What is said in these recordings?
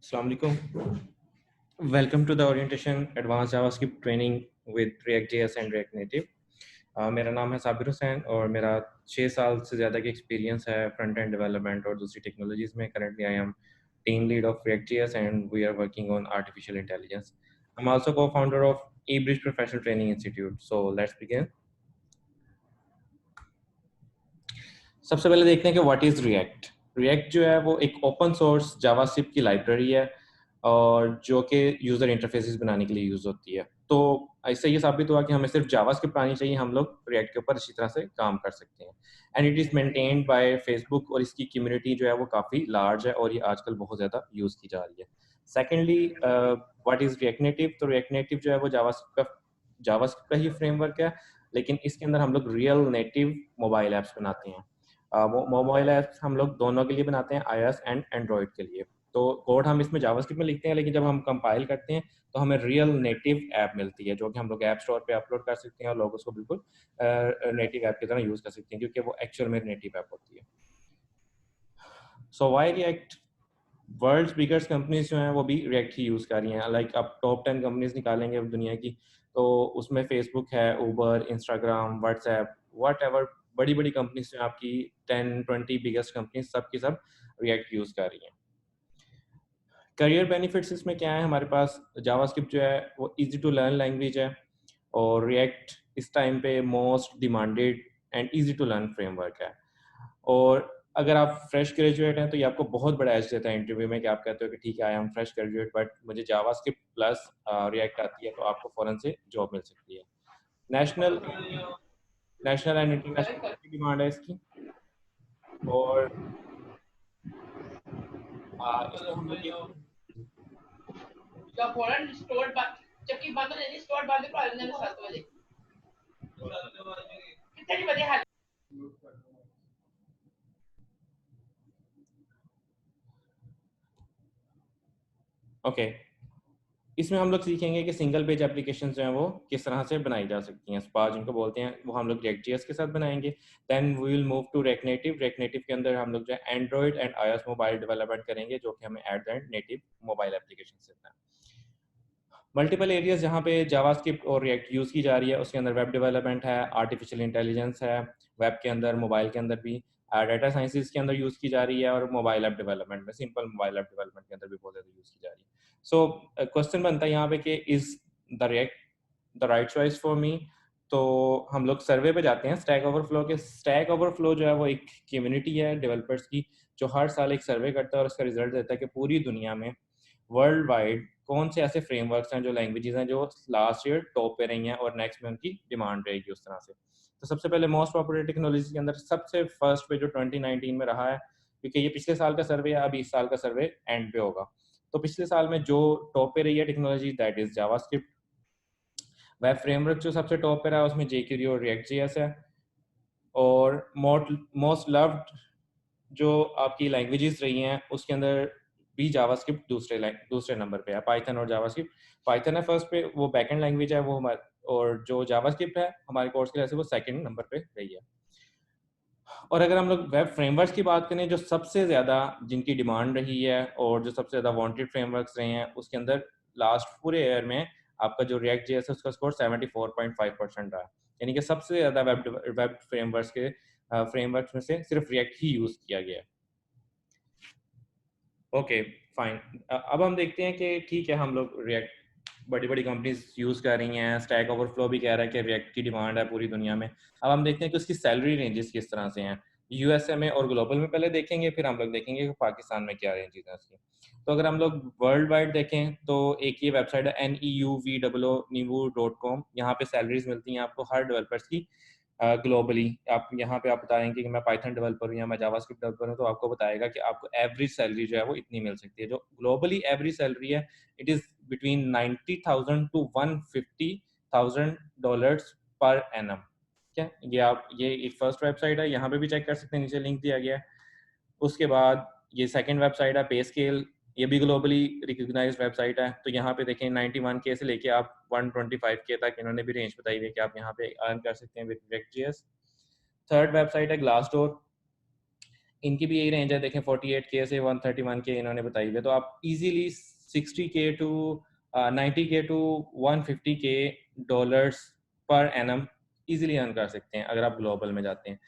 Assalamu alaikum. Welcome to the orientation Advanced JavaScript training with React.js and React Native. मेरा नाम है साबिर हुसैन और मेरा 6 साल से ज़्यादा की एक्सपीरियंस है फ्रंट एंड डेवलपमेंट और दूसरी टेक्नोलॉजीज़ में. Currently I am team lead of React.js and we are working on artificial intelligence. I'm also co-founder of eBridge Professional Training Institute. So let's begin. सबसे पहले देखते हैं कि व्हाट इज़ रिएक्ट. रिएक्ट जो है वो एक ओपन सोर्स जावास्क्रिप्ट की लाइब्रेरी है और जो कि यूज़र इंटरफेसेस बनाने के लिए यूज़ होती है. तो इससे ये साबित हुआ कि हमें सिर्फ जावास्क्रिप्ट आनी चाहिए, हम लोग रिएक्ट के ऊपर इसी तरह से काम कर सकते हैं. And it is maintained by Facebook और इसकी कम्युनिटी जो है वो काफ़ी लार्ज है और ये आजकल बहुत ज़्यादा यूज़ की जा रही है. Secondly, what is react native. तो रिएक्ट नेटिव जो है वो जावास्क्रिप्ट का ही फ्रेमवर्क है, लेकिन इसके अंदर हम लोग रियल नेटिव मोबाइल ऐप्स बनाते हैं. मोबाइल ऐप्स हम लोग दोनों के लिए बनाते हैं, iOS एंड एंड्रॉयड के लिए. तो कोड हम इसमें जावास्क्रिप्ट में लिखते हैं, लेकिन जब हम कंपाइल करते हैं तो हमें रियल नेटिव ऐप मिलती है जो कि हम लोग ऐप स्टोर पे अपलोड कर सकते हैं और लोग उसको बिल्कुल नेटिव ऐप की तरह यूज़ कर सकते हैं क्योंकि वो एक्चुअल में नेटिव ऐप होती है. So why React. World's biggest companies जो हैं वो भी रिएक्ट ही यूज़ कर रही हैं. लाइक आप टॉप 10 कंपनीज निकालेंगे दुनिया की तो उसमें फेसबुक है, उबर, इंस्टाग्राम, व्हाट्सएप, वट एवर. बड़ी बड़ी कंपनीज जो आपकी 10-20 बिगेस्ट कंपनीज सब की सब रिएक्ट यूज़ कर रही हैं. करियर बेनिफिट्स इसमें क्या है हमारे पास. जावास्क्रिप्ट जो है वो इजी टू लर्न लैंग्वेज है और रिएक्ट इस टाइम पे most demanded and easy to learn framework है. और अगर आप फ्रेश ग्रेजुएट हैं तो ये आपको बहुत बड़ा एज देता है इंटरव्यू में कि आप कहते हो कि ठीक है I am fresh graduate but मुझे जावास्क्रिप्ट प्लस रिएक्ट आती है, तो आपको फ़ौरन से जॉब मिल सकती है. National national and international demand है इसकी. और इसमें हम लोग ये जबकि बंद हो जाएगी स्टोर बंद कर 7 बजे कितने बजे हाल. ओके. इसमें हम लोग सीखेंगे कि सिंगल पेज एप्लीकेशन जो हैं वो किस तरह से बनाई जा सकती हैं. स्पा जिनको बोलते हैं वो हम लोग React.js के साथ बनाएंगे. Then we will move to React Native. React Native के अंदर हम लोग जो है Android and iOS mobile development करेंगे जो कि हमें at the end native mobile application से देता है. मल्टीपल एरियाज जहाँ पे जावास्क्रिप्ट और रिएक्ट यूज़ की जा रही है उसके अंदर वेब डेवलपमेंट है, आर्टिफिशियल इंटेलिजेंस है वेब के अंदर, मोबाइल के अंदर भी, डाटा साइंसेस के अंदर यूज़ की जा रही है और मोबाइल ऐप डेवलपमेंट में, सिंपल मोबाइल ऐप डेवलपमेंट के अंदर भी बहुत ज़्यादा यूज़ की जा रही है. सो क्वेश्चन बनता है यहाँ पे कि is the react the right choice for me. तो हम लोग सर्वे पे जाते हैं स्टैक ओवरफ्लो के. स्टैक ओवरफ्लो जो है वो एक कम्युनिटी है डेवलपर्स की जो हर साल एक सर्वे करता है और उसका रिजल्ट देता है कि पूरी दुनिया में वर्ल्ड वाइड कौन से ऐसे फ्रेमवर्क्स हैं जो लैंग्वेजेस हैं जो लास्ट ईयर टॉप पे रही हैं और नेक्स्ट में उनकी डिमांड रहेगी उस तरह से. तो सबसे पहले मोस्ट पॉपुलर टेक्नोलॉजी के अंदर सबसे फर्स्ट पे जो 2019 में रहा है, क्योंकि ये पिछले साल का सर्वे है, अभी इस साल का सर्वे एंड पे होगा. तो पिछले साल में जो टॉप पे रही है technology that is JavaScript. Web framework जो सबसे टॉप पे रहा है उसमें jQuery और React.js है. और मोस्ट लव्ड जो आपकी लैंग्वेजेस रही हैं उसके अंदर भी जावास्क्रिप्ट दूसरे नंबर पे है. पाइथन और जावास्क्रिप्ट. पाइथन है फर्स्ट पे, वो बैकएंड लैंग्वेज है वो हमारे, और जो जावास्क्रिप्ट है हमारे कोर्स के लिए वो सेकंड नंबर पे रही है. और अगर हम लोग वेब फ्रेमवर्क्स की बात करें जो सबसे ज़्यादा जिनकी डिमांड रही है और जो सबसे ज़्यादा वांटेड फ्रेमवर्क्स रहे हैं उसके अंदर लास्ट पूरे ईयर में आपका जो रिएक्ट जेएस है उसका स्कोर 74.5% रहा. यानी कि सबसे ज़्यादा वेब फ्रेमवर्क्स के फ्रेमवर्क्स में से सिर्फ रिएक्ट ही यूज़ किया गया है. Okay fine. अब हम देखते हैं कि ठीक है हम लोग रिएक्ट बड़ी बड़ी कंपनीज यूज़ कर रही हैं, स्टैक ओवरफ्लो भी कह रहा है कि रिएक्ट की डिमांड है पूरी दुनिया में. अब हम देखते हैं कि उसकी सैलरी रेंजेस किस तरह से हैं. यूएसए में और ग्लोबल में पहले देखेंगे, फिर हम लोग देखेंगे कि पाकिस्तान में क्या रेंजेस हैं उसकी. तो अगर हम लोग वर्ल्ड वाइड देखें तो एक ये वेबसाइट है neuvoo.com. यहाँ पे सैलरीज मिलती हैं आपको हर डेवलपर्स की ग्लोबली. आप यहाँ पे आप बताएंगे कि मैं पाइथन डेवलपर हूँ या मैं जावास्क्रिप्ट डेवलपर हूँ तो आपको बताएगा कि आपको एवरेज सैलरी जो है वो इतनी मिल सकती है. जो ग्लोबली एवरेज सैलरी है it is between 90,000 to $150,000 per annum. क्या ये आप ये एक फर्स्ट वेबसाइट है, यहाँ पे भी चेक कर सकते हैं, नीचे लिंक दिया गया है. उसके बाद ये सेकंड वेबसाइट है पे स्केल. ये भी ग्लोबली रिकॉग्नाइज्ड वेबसाइट है. तो यहाँ पे देखें 91K से लेके आप 125K तक इन्होंने भी रेंज बताई हुई है कि आप यहाँ पे अर्न कर सकते हैं विद React.js. थर्ड वेबसाइट है ग्लासडोर. इनकी भी यही रेंज है, देखें 48K से 131K इन्होंने बताई हुई है। तो आप easily 60K to 90K to 150K dollars per annum easily earn कर सकते हैं अगर आप ग्लोबल में जाते हैं।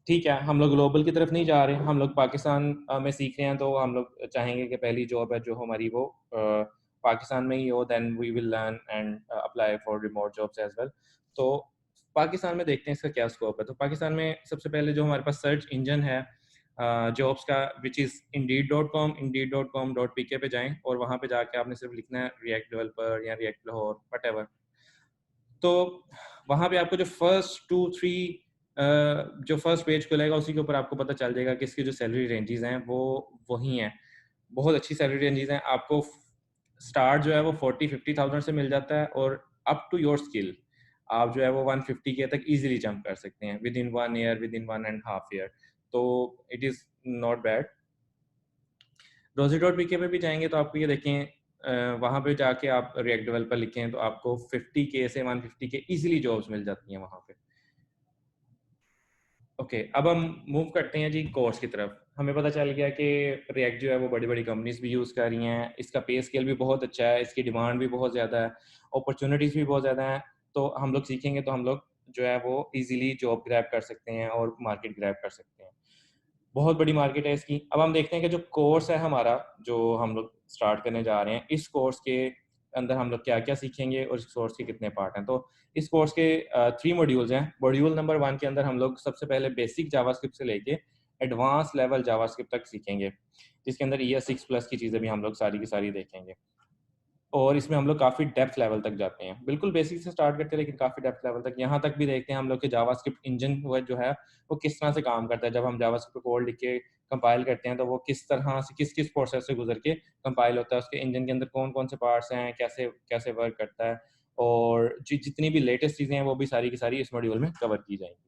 ठीक है, हम लोग ग्लोबल की तरफ नहीं जा रहे, हम लोग पाकिस्तान में सीख रहे हैं, तो हम लोग चाहेंगे कि पहली जॉब है जो हमारी वो पाकिस्तान में ही हो, then we will learn and apply for remote jobs as well. तो पाकिस्तान में देखते हैं इसका क्या स्कोप है। तो पाकिस्तान में सबसे पहले जो हमारे पास सर्च इंजन है जॉब्स का, विच इज़ indeed.com, indeed.com.pk पे जाएं और वहाँ पे जाके आपने सिर्फ लिखना है रिएक्ट डेवलपर या रिएक्ट लाहौर व्हाटएवर। तो वहाँ पे आपको जो जो फर्स्ट पेज खुलेगा उसी के ऊपर आपको पता चल जाएगा कि इसकी जो सैलरी रेंजेस हैं वो वही हैं, बहुत अच्छी सैलरी रेंजेस हैं। आपको स्टार्ट जो है वो 40-50,000 से मिल जाता है और अप टू योर स्किल आप जो है वो 150K तक इजीली जंप कर सकते हैं within 1 year, within 1.5 year. तो it is not bad. rosie.pk पे भी जाएंगे तो आपको ये देखें वहाँ पे जाके आप रिएक्ट डेवलपर लिखें तो आपको 50K से 150K इजीली जॉब्स मिल जाती हैं वहाँ पे। ओके, अब हम मूव करते हैं जी कोर्स की तरफ। हमें पता चल गया कि रिएक्ट जो है वो बड़ी बड़ी कंपनीज भी यूज़ कर रही हैं, इसका पे स्केल भी बहुत अच्छा है, इसकी डिमांड भी बहुत ज़्यादा है, अपॉर्चुनिटीज़ भी बहुत ज़्यादा हैं। तो हम लोग सीखेंगे तो हम लोग जो है वो इजीली जॉब ग्रैब कर सकते हैं और मार्केट ग्रैब कर सकते हैं। बहुत बड़ी मार्केट है इसकी। अब हम देखते हैं कि जो कोर्स है हमारा, जो हम लोग स्टार्ट करने जा रहे हैं, इस कोर्स के अंदर हम लोग क्या क्या सीखेंगे और इस कोर्स के कितने पार्ट हैं। तो इस कोर्स के 3 मॉड्यूल्स हैं। मॉड्यूल नंबर 1 के अंदर हम लोग सबसे पहले बेसिक जावास्क्रिप्ट से लेके एडवांस लेवल जावास्क्रिप्ट तक सीखेंगे, जिसके अंदर ES6+ की चीज़ें भी हम लोग सारी की सारी देखेंगे। और इसमें हम लोग काफ़ी डेप्थ लेवल तक जाते हैं, बिल्कुल बेसिक से स्टार्ट करते हैं लेकिन काफ़ी डेप्थ लेवल तक, यहाँ तक भी देखते हैं हम लोग कि जावास्क्रिप्ट इंजन जो है वो किस तरह से काम करता है। जब हम जावास्क्रिप्ट कोड लिख के कंपाइल करते हैं तो वो किस तरह से किस किस प्रोसेस से गुजर के कंपाइल होता है, उसके इंजन के अंदर कौन कौन से पार्ट्स हैं, कैसे कैसे वर्क करता है, और जितनी भी लेटेस्ट चीज़ें हैं वो भी सारी की सारी इस मॉड्यूल में कवर की जाएंगी।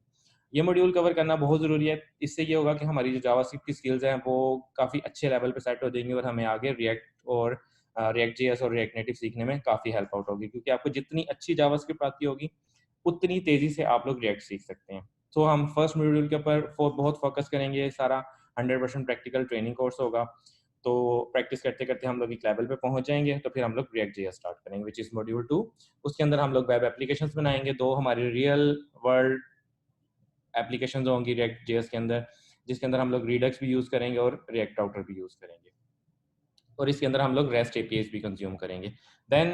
ये मॉड्यूल कवर करना बहुत ज़रूरी है। इससे ये होगा कि हमारी जो जावास्क्रिप्ट की स्किल्स हैं वो काफ़ी अच्छे लेवल पे सेट हो जाएंगी और हमें आगे रिएक्ट और रिएक्ट जेएस और रिएक्ट नेटिव सीखने में काफ़ी हेल्प आउट होगी, क्योंकि आपको जितनी अच्छी जावास्क्रिप्ट आती होगी उतनी तेज़ी से आप लोग रिएक्ट सीख सकते हैं। तो हम फर्स्ट मॉड्यूल के ऊपर बहुत फोकस करेंगे, सारा 100% प्रैक्टिकल ट्रेनिंग कोर्स होगा। तो प्रैक्टिस करते करते हम लोग एक लेवल पे पहुंच जाएंगे, तो फिर हम लोग रिएक्ट जेएस स्टार्ट करेंगे विच इज़ मॉड्यूल 2। उसके अंदर हम लोग वेब एप्लीकेशंस बनाएंगे, दो हमारी रियल वर्ल्ड एप्लीकेशंस होंगी रिएक्ट जेएस के अंदर, जिसके अंदर हम लोग रिडक्स भी यूज़ करेंगे और रिएक्ट राउटर भी यूज़ करेंगे, और इसके अंदर हम लोग रेस्ट एपीआईज भी कंज्यूम करेंगे। देन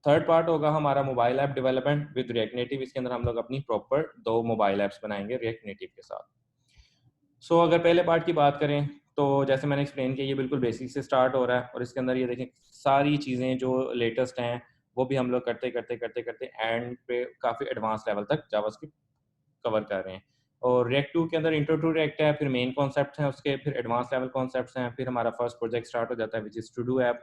थर्ड पार्ट होगा हमारा mobile app development with react native. इसके अंदर हम लोग अपनी प्रॉपर 2 मोबाइल ऐप्स बनाएंगे रिएक्ट नेटिव के साथ। सो अगर पहले पार्ट की बात करें तो जैसे मैंने एक्सप्लेन किया, ये बिल्कुल बेसिक से स्टार्ट हो रहा है और इसके अंदर ये देखें सारी चीज़ें जो लेटेस्ट हैं वो भी हम लोग करते करते करते करते एंड पे काफ़ी एडवांस लेवल तक जावास्क्रिप्ट कवर कर रहे हैं। और रिएक्ट 2 के अंदर इंट्रो टू रिएक्ट है, फिर मेन कॉन्सेप्ट हैं उसके, फिर एडवांस लेवल कॉन्सेप्ट्स हैं, फिर हमारा फर्स्ट प्रोजेक्ट स्टार्ट हो जाता है which is to do app,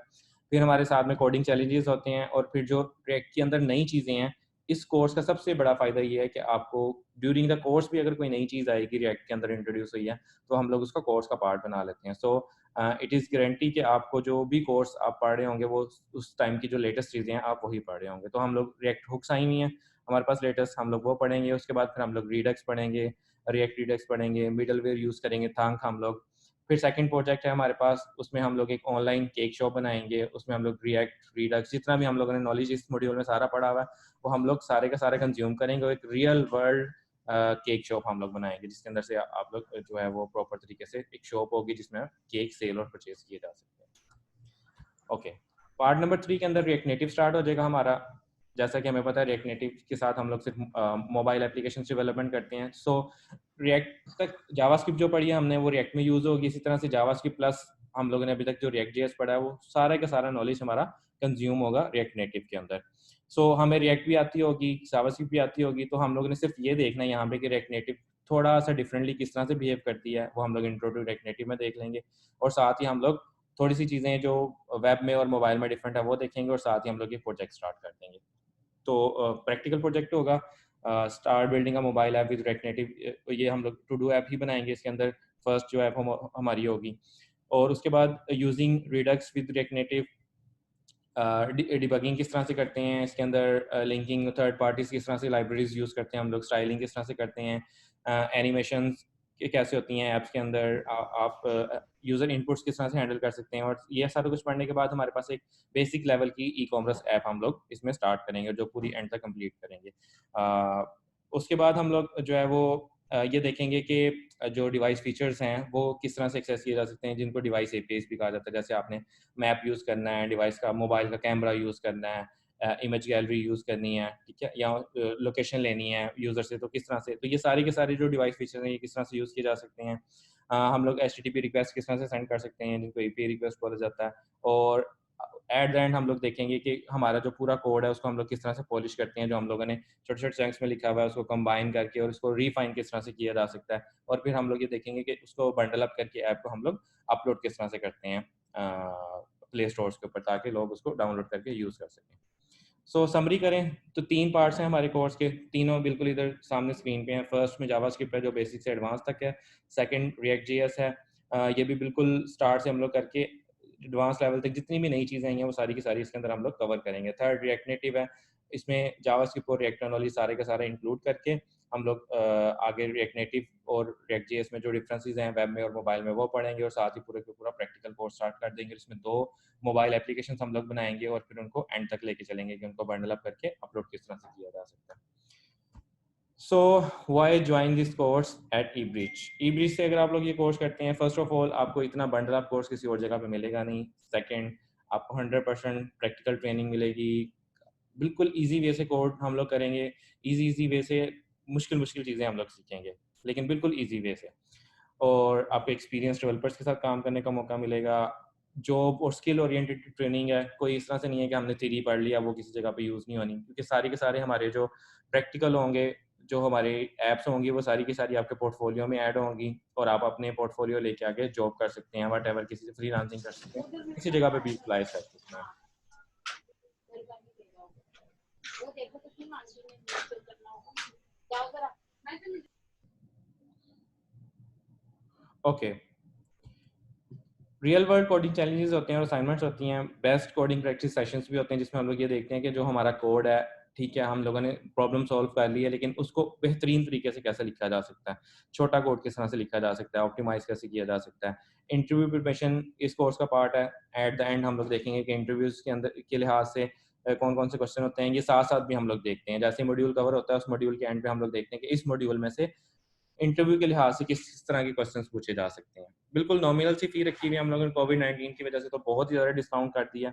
फिर हमारे साथ में कोडिंग चैलेंजेस होते हैं, और फिर जो रिएक्ट के अंदर नई चीज़ें हैं। इस कोर्स का सबसे बड़ा फ़ायदा ये है कि आपको ड्यूरिंग द कोर्स भी अगर कोई नई चीज़ आएगी रिएक्ट के अंदर इंट्रोड्यूस हुई है तो हम लोग उसका कोर्स का पार्ट बना लेते हैं। सो इट इज़ गारंटी कि आपको जो भी कोर्स आप पढ़ रहे होंगे वो उस टाइम की जो लेटेस्ट चीज़ें हैं आप वही पढ़ रहे होंगे। तो हम लोग रिएक्ट हुक्स आई हुई हैं हमारे पास लेटेस्ट, हम लोग वो पढ़ेंगे। उसके बाद फिर हम लोग रिडक्स पढ़ेंगे, रिएक्ट रिडक्स पढ़ेंगे, मिडलवेयर यूज़ करेंगे थंक हम लोग। फिर सेकंड प्रोजेक्ट है हमारे पास, उसमें हम लोग एक ऑनलाइन केक शॉप बनाएंगे, उसमें हम लोग रिएक्ट रिडक्स जितना भी हम लोगों ने नॉलेज इस मॉड्यूल में सारा पढ़ा हुआ है वो हम लोग सारे का सारा कंज्यूम करेंगे और एक रियल वर्ल्ड केक शॉप हम लोग बनाएंगे, जिसके अंदर से आप लोग जो है वो प्रॉपर तरीके से एक शॉप होगी जिसमें केक सेल और परचेज किए जा सकते हैं। ओके, पार्ट नंबर 3 के अंदर रिएक्ट नेटिव स्टार्ट हो जाएगा हमारा। जैसा कि हमें पता है रिएक्ट नेटिव के साथ हम लोग सिर्फ मोबाइल एप्लीकेशन डेवलपमेंट करते हैं। सो रिएक्ट तक जावास्क्रिप्ट जो पढ़ी है हमने वो रिएक्ट में यूज़ होगी, इसी तरह से जावास्क्रिप्ट प्लस हम लोगों ने अभी तक जो रिएक्ट जेएस पढ़ा है वो सारा का सारा नॉलेज हमारा कंज्यूम होगा रिएक्ट नेटिव के अंदर। सो हमें रिएक्ट भी आती होगी, जावास्क्रिप्ट भी आती होगी, तो हम लोगों ने सिर्फ ये देखना है यहाँ पे कि रिएक्ट नेटिव थोड़ा सा डिफरेंटली किस तरह से बिहेव करती है, वो हम लोग इंट्रो टू रिएक्ट नेटिव में देख लेंगे। और साथ ही हम लोग थोड़ी सी चीज़ें जो वेब में और मोबाइल में डिफरेंट है वो देखेंगे, और साथ ही हम लोग ये प्रोजेक्ट स्टार्ट कर देंगे। तो प्रैक्टिकल प्रोजेक्ट होगा start building a mobile app with react native. ये हम लोग टू डू ऐप ही बनाएंगे, इसके अंदर फर्स्ट जो ऐप हमारी होगी। और उसके बाद using Redux with react native, debugging किस तरह से करते हैं इसके अंदर, लिंकिंग थर्ड पार्टीज किस तरह से लाइब्रेरीज यूज़ करते हैं हम लोग, स्टाइलिंग किस तरह से करते हैं, एनिमेशंस कि कैसे होती हैं ऐप्स के अंदर, आप यूज़र इनपुट्स किस तरह से हैंडल कर सकते हैं, और ये सारा कुछ पढ़ने के बाद हमारे पास एक बेसिक लेवल की ई कॉमर्स ऐप हम लोग इसमें स्टार्ट करेंगे जो पूरी एंड तक कंप्लीट करेंगे। उसके बाद हम लोग जो है वो ये देखेंगे कि जो डिवाइस फीचर्स हैं वो किस तरह से एक्सेस किए जा सकते हैं, जिनको डिवाइस एपीआईज़ भी कहा जाता है। जैसे आपने मैप यूज़ करना है, डिवाइस का मोबाइल का कैमरा यूज़ करना है, इमेज गैलरी यूज़ करनी है, ठीक है, या लोकेशन लेनी है यूज़र से, तो किस तरह से, तो ये सारे के सारे जो डिवाइस फीचर्स हैं ये किस तरह से यूज़ किए जा सकते हैं। हम लोग एचटीटीपी रिक्वेस्ट किस तरह से सेंड कर सकते हैं, जिनको एपीआई रिक्वेस्ट बोला जाता है। और एट द एंड हम लोग देखेंगे कि हमारा जो पूरा कोड है उसको हम लोग किस तरह से पॉलिश करते हैं, जो हम लोगों ने छोटे-छोटे चंक्स में लिखा हुआ है उसको कंबाइन करके और उसको रिफाइन किस तरह से किया जा सकता है। और फिर हम लोग ये देखेंगे कि उसको बंडल अप करके ऐप को हम लोग अपलोड किस तरह से करते हैं प्ले स्टोर्स के ऊपर, ताकि लोग उसको डाउनलोड करके यूज़ कर सकें। सो समरी करें तो 3 पार्ट्स हैं हमारे कोर्स के, तीनों बिल्कुल इधर सामने स्क्रीन पे हैं। फर्स्ट में जावास्क्रिप्ट है जो बेसिक से एडवांस तक है। सेकंड रिएक्ट जेएस है, ये भी बिल्कुल स्टार्ट से हम लोग करके एडवांस लेवल तक जितनी भी नई चीज़ें आई हैं वो सारी की सारी इसके अंदर हम लोग कवर करेंगे। थर्ड रिएक्ट नेटिव है, इसमें जावास्क्रिप्ट और रिएक्ट नॉलेज सारे का सारा इंक्लूड करके हम लोग आगे रिएक्ट नेटिव और रिएक्ट जेएस में जो डिफरेंसेस हैं वेब में और मोबाइल में वो पढ़ेंगे, और साथ ही पूरे का पूरा प्रैक्टिकल कोर्स स्टार्ट कर देंगे। इसमें 2 मोबाइल एप्लीकेशंस हम लोग बनाएंगे और फिर उनको एंड तक लेके चलेंगे कि उनको बंडल अप करके अपलोड किस तरह से किया जा सकता है। So why join this course at eBridge? eBridge से अगर आप लोग ये कोर्स करते हैं, फर्स्ट ऑफ ऑल आपको इतना बंडल अप कोर्स किसी और जगह पे मिलेगा नहीं। सेकंड, आपको 100% प्रैक्टिकल ट्रेनिंग मिलेगी। बिल्कुल ईजी वे से कोड हम लोग करेंगे, ईजी वे से मुश्किल मुश्किल चीज़ें हम लोग सीखेंगे, लेकिन बिल्कुल ईजी वे से। और आपको एक्सपीरियंस डेवलपर्स के साथ काम करने का मौका मिलेगा। जॉब और स्किल ओरिएंटेड ट्रेनिंग है, कोई इस तरह से नहीं है कि हमने थ्योरी पढ़ लिया वो किसी जगह पे यूज़ नहीं होनी, क्योंकि सारे के सारे हमारे जो प्रैक्टिकल होंगे, जो हमारी एप्स होंगी वो सारी की सारी आपके पोर्टफोलियो में ऐड होंगी, और आप अपने पोर्टफोलियो लेके आगे जॉब कर सकते हैं, वट किसी से फ्रीलांसिंग कर सकते हैं, किसी जगह पे भी यूटिलाइज कर सकते हैं। Okay, real world coding challenges होते हैं और असाइनमेंट्स होती हैं, बेस्ट कोडिंग प्रैक्टिस सेशंस भी होते हैं जिसमें हम लोग ये देखते हैं कि जो हमारा कोड है, ठीक है, हम लोगों ने प्रॉब्लम सॉल्व कर ली है, लेकिन उसको बेहतरीन तरीके से कैसे लिखा जा सकता है, छोटा कोड किस तरह से लिखा जा सकता है, ऑप्टिमाइज कैसे किया जा सकता है। इंटरव्यू प्रिपरेशन इस कोर्स का पार्ट है। एट द एंड हम लोग देखेंगे कि इंटरव्यूज़ के अंदर के लिहाज से कौन कौन से क्वेश्चन होते हैं, ये साथ साथ भी हम लोग देखते हैं। जैसे मॉड्यूल कवर होता है, उस मॉड्यूल के एंड पे हम लोग देखते हैं कि इस मॉड्यूल में से इंटरव्यू के लिहाज से किस तरह के क्वेश्चंस पूछे जा सकते हैं। बिल्कुल नॉमिनल सी फी रखी हुई है हम लोगों ने, कोविड-19 की वजह से तो बहुत ही ज़्यादा डिस्काउंट कर दिया।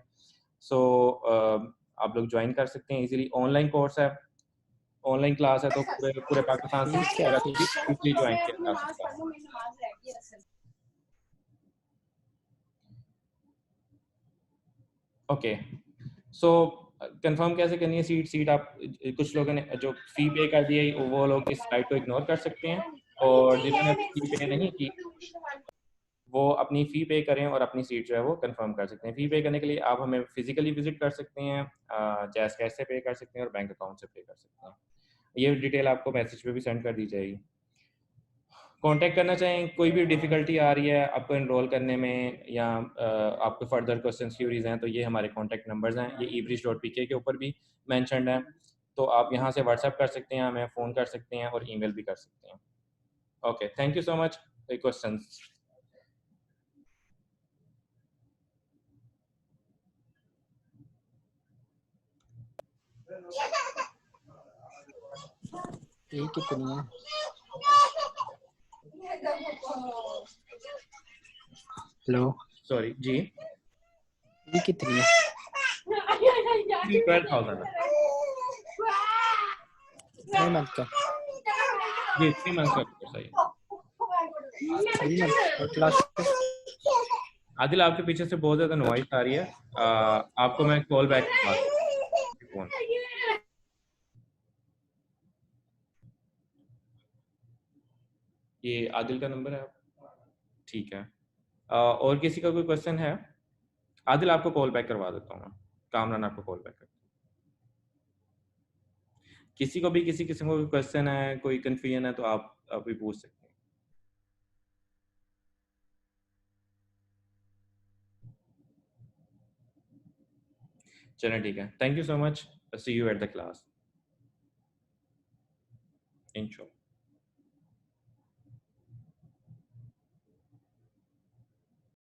सो आप लोग ज्वाइन कर सकते हैं इजीली। ऑनलाइन कोर्स है, ऑनलाइन क्लास है, तो पूरे पूरे पाकिस्तान से फीस क्या है? फीस इजीली ज्वाइन किया जा सकता है। ओके, सो कंफर्म कैसे करनी है सीट आप, कुछ लोगों ने जो फी पे कर दी है वो लोग इस साइट को इग्नोर कर सकते हैं, और जिन्होंने फी पे नहीं की वो अपनी फ़ी पे करें और अपनी सीट जो है वो कंफर्म कर सकते हैं। फ़ी पे करने के लिए आप हमें फिजिकली विजिट कर सकते हैं, जैज़ कैश से पे कर सकते हैं और बैंक अकाउंट से पे कर सकते हैं। ये डिटेल आपको मैसेज पे भी सेंड कर दी जाएगी। कॉन्टैक्ट करना चाहें, कोई भी डिफ़िकल्टी आ रही है आपको एनरोल करने में, या आपको फर्दर क्वेश्चंस क्यूरीज हैं, तो ये हमारे कॉन्टैक्ट नंबर्स हैं, ये ebridge.pk के ऊपर भी मेंशन्ड है। तो आप यहाँ से व्हाट्सएप कर सकते हैं, हमें फ़ोन कर सकते हैं और ईमेल भी कर सकते हैं। Okay, thank you so much for questions. ये कितनी है? हेलो, सॉरी जी, ये कितनी है? 12,000 है 3 मंथ का? जी, 3 मंथ्स का कोर्स है ये। 3 मंथ और क्लास का? आदिल, आपके पीछे से बहुत ज़्यादा नॉइस आ रही है। आपको मैं कॉल बैक करवा दूँ फ़ोन। ये आदिल का नंबर है? ठीक है। और किसी का कोई क्वेश्चन है? आदिल, आपको कॉल बैक करवा देता हूँ मैं। कामरान आपको कॉल बैक कर, किसी को भी किसी किस्म का कोई क्वेश्चन है, कोई कन्फ्यूजन है, तो आप भी पूछ सकते हैं। चलें, ठीक है। Thank you so much. See you at the class. इंशाल्लाह।